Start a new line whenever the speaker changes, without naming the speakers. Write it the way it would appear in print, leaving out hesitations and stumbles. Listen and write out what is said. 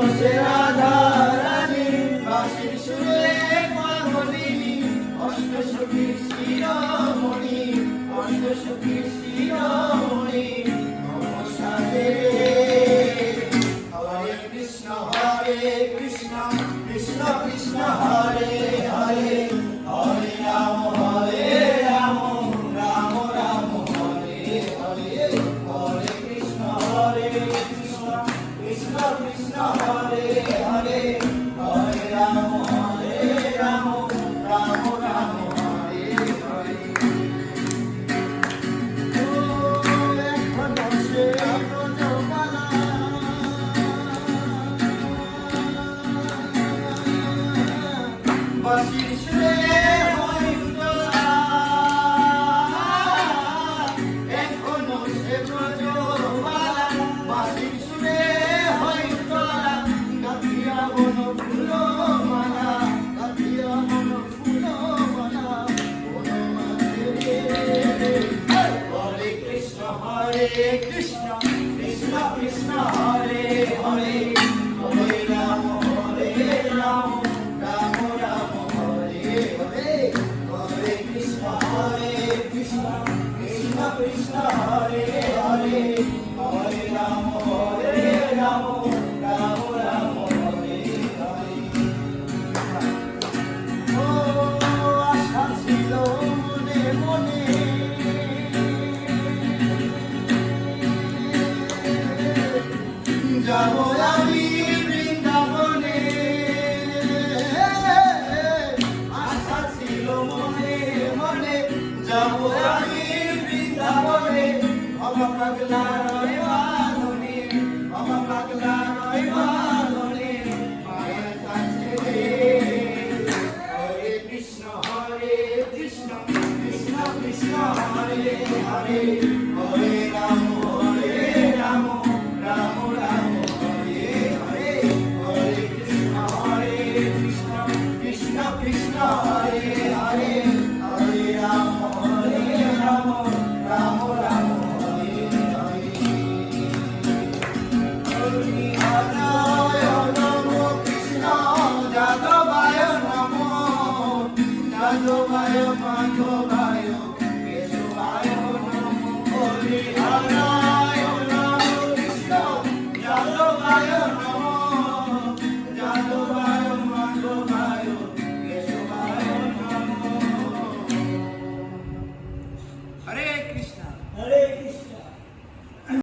বসে রাধা রানী বাঁশির সুরে পাগলিনী অষ্টসখীর শিরোমণি অষ্টসখীর শিরোমণি নমস্কারে হরে কৃষ্ণ কৃষ্ণ কৃষ্ণ হরে হরে হরে রাম রাম রাম হরে হরে হরে কৃষ্ণ কৃষ্ণ কৃষ্ণ কৃষ্ণ হরে হরে হরে রাম রাম রাম রাম হরে হরে ও এখনো সে ব্রজমালা বাঁশির সুরে হয় উতলা এখনো সে ব্রজমালা বাঁশির সুরে হয় উতলা গাঁথিয়া বন ফুলমালা গাঁথিয়া বন ফুলমালা বনমালে হরে কৃষ্ণ কৃষ্ণ কৃষ্ণ হরে হরে হরে রাম রাম রাম রাম হরে হরে হরে কৃষ্ণ কৃষ্ণ কৃষ্ণ হরে হরে হরে রাম রাম রাম হরে হরে ও আশা ছিল মনে মনে যাব আমি বৃন্দাবনে আশা ছিল মনে মনে যাব আমি বৃন্দাবনে বাবা পাগলা রয় বাঁধনে বাবা পাগলা রয় বাঁধনে মায়ের কাছে হরে কৃষ্ণ কৃষ্ণ কৃষ্ণ হরে হরে হরে রাম রাম রাম রাম হরে হরে হরে কৃষ্ণ কৃষ্ণ কৃষ্ণ হরে হরে হরে রাম রাম রাম রাম হরে হরে হরি হরায় নমো কৃষ্ণ যাদবায় নমো যাদবায় মাধবায় কেশবায় নমো হরি হরায় নমো কৃষ্ণ যাদবায় নমো যাদবায় মাধবায় কেশবায় নমো হরে কৃষ্ণ